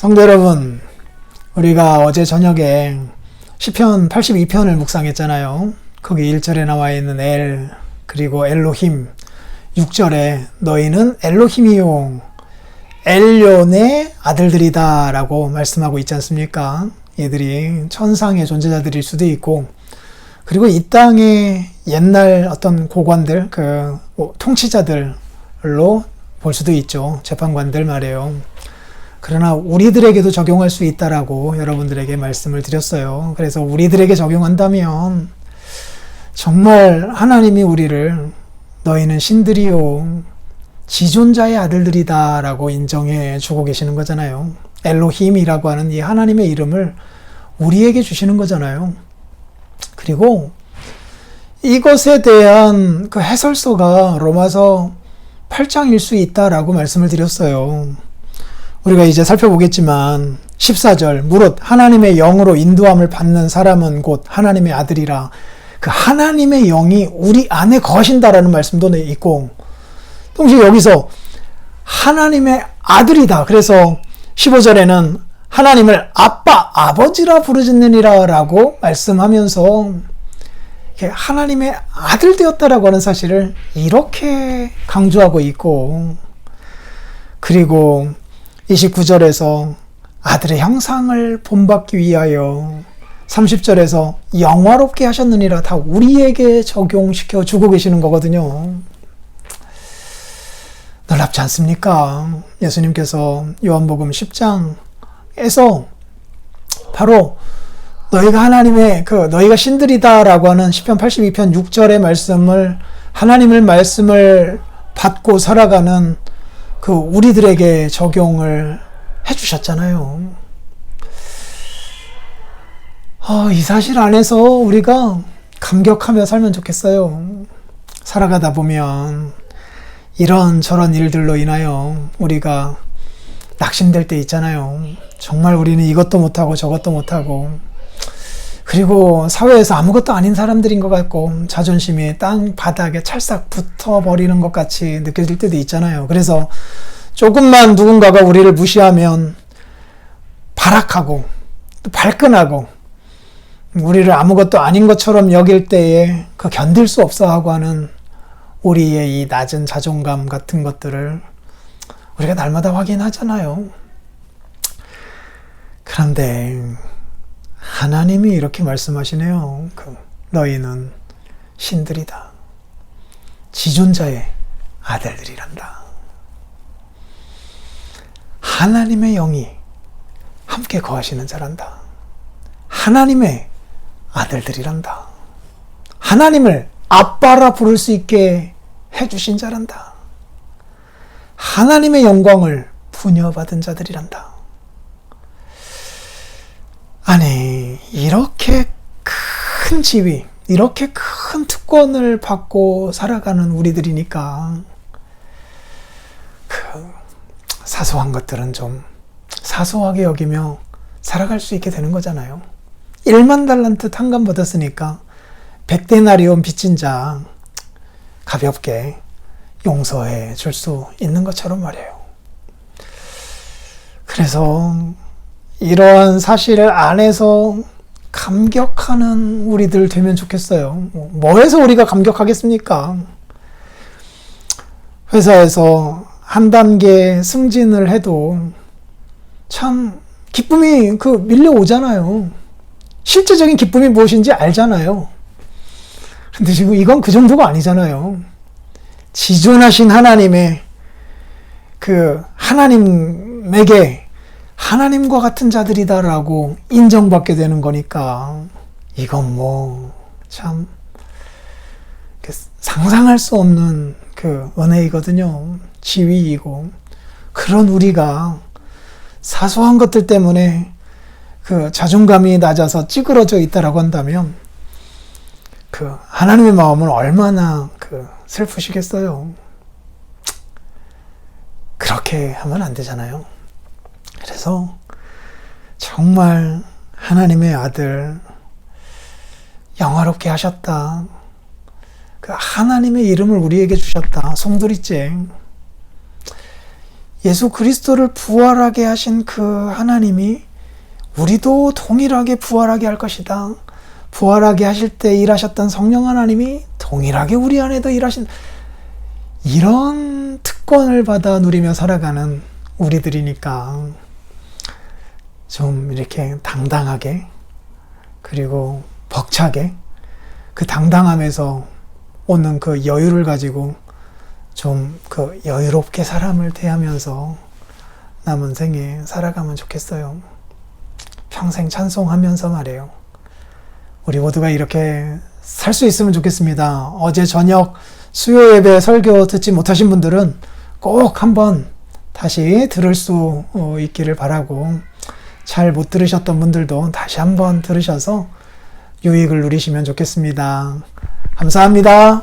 성도 여러분, 우리가 어제 저녁에 시편 82편을 묵상했잖아요. 거기 1절에 나와 있는 엘, 그리고 엘로힘, 6절에 너희는 엘로힘이요 엘론의 아들들이다 라고 말씀하고 있지 않습니까? 얘들이 천상의 존재자들일 수도 있고, 그리고 이 땅의 옛날 어떤 고관들, 통치자들로 볼 수도 있죠. 재판관들 말이에요. 그러나 우리들에게도 적용할 수 있다라고 여러분들에게 말씀을 드렸어요. 그래서 우리들에게 적용한다면 정말 하나님이 우리를 너희는 신들이요 지존자의 아들들이다 라고 인정해 주고 계시는 거잖아요. 엘로힘이라고 하는 이 하나님의 이름을 우리에게 주시는 거잖아요. 그리고 이것에 대한 그 해설서가 로마서 8장일 수 있다라고 말씀을 드렸어요. 우리가 이제 살펴보겠지만 14절 무릇 하나님의 영으로 인도함을 받는 사람은 곧 하나님의 아들이라. 그 하나님의 영이 우리 안에 거하신다라는 말씀도 있고, 동시에 여기서 하나님의 아들이다. 그래서 15절에는 하나님을 아빠, 아버지라 부르짖느니라 라고 말씀하면서 하나님의 아들 되었다라고 하는 사실을 이렇게 강조하고 있고, 그리고 29절에서 아들의 형상을 본받기 위하여, 30절에서 영화롭게 하셨느니라 다 우리에게 적용시켜 주고 계시는 거거든요. 놀랍지 않습니까? 예수님께서 요한복음 10장에서 바로 너희가 하나님의 너희가 신들이다 라고 하는 시편 82편 6절의 말씀을, 하나님의 말씀을 받고 살아가는 우리들에게 적용을 해주셨잖아요. 이 사실 안에서 우리가 감격하며 살면 좋겠어요. 살아가다 보면 이런저런 일들로 인하여 우리가 낙심될 때 있잖아요. 정말 우리는 이것도 못하고 저것도 못하고, 그리고 사회에서 아무것도 아닌 사람들인 것 같고 자존심이 땅 바닥에 찰싹 붙어버리는 것 같이 느껴질 때도 있잖아요. 그래서 조금만 누군가가 우리를 무시하면 발악하고 또 발끈하고 우리를 아무것도 아닌 것처럼 여길 때에 견딜 수 없어 하고 하는 우리의 이 낮은 자존감 같은 것들을 우리가 날마다 확인하잖아요. 그런데 하나님이 이렇게 말씀하시네요. 너희는 신들이다. 지존자의 아들들이란다. 하나님의 영이 함께 거하시는 자란다. 하나님의 아들들이란다. 하나님을 아빠라 부를 수 있게 해주신 자란다. 하나님의 영광을 부여받은 자들이란다. 아니, 이렇게 큰 지위, 이렇게 큰 특권을 받고 살아가는 우리들이니까 사소한 것들은 좀 사소하게 여기며 살아갈 수 있게 되는 거잖아요. 1만 달란트 탕감 받았으니까 100데나리온 빚진 자 가볍게 용서해 줄 수 있는 것처럼 말이에요. 그래서 이러한 사실을 안에서 감격하는 우리들 되면 좋겠어요. 뭐해서 우리가 감격하겠습니까? 회사에서 한 단계 승진을 해도 참 기쁨이 밀려오잖아요. 실제적인 기쁨이 무엇인지 알잖아요. 근데 지금 이건 그 정도가 아니잖아요. 지존하신 하나님의 하나님에게 하나님과 같은 자들이다라고 인정받게 되는 거니까 이건 참 상상할 수 없는 은혜이거든요. 지위이고, 그런 우리가 사소한 것들 때문에 자존감이 낮아서 찌그러져 있다라고 한다면 하나님의 마음은 얼마나 슬프시겠어요. 그렇게 하면 안 되잖아요. 그래서 정말 하나님의 아들 영화롭게 하셨다. 하나님의 이름을 우리에게 주셨다. 송두리째 예수 그리스도를 부활하게 하신 그 하나님이 우리도 동일하게 부활하게 할 것이다. 부활하게 하실 때 일하셨던 성령 하나님이 동일하게 우리 안에도 일하신, 이런 특권을 받아 누리며 살아가는 우리들이니까 좀 이렇게 당당하게, 그리고 벅차게, 그 당당함에서 오는 그 여유를 가지고 좀 그 여유롭게 사람을 대하면서 남은 생에 살아가면 좋겠어요. 평생 찬송하면서 말이에요. 우리 모두가 이렇게 살 수 있으면 좋겠습니다. 어제 저녁 수요 예배 설교 듣지 못하신 분들은 꼭 한번 다시 들을 수 있기를 바라고, 잘 못 들으셨던 분들도 다시 한번 들으셔서 유익을 누리시면 좋겠습니다. 감사합니다.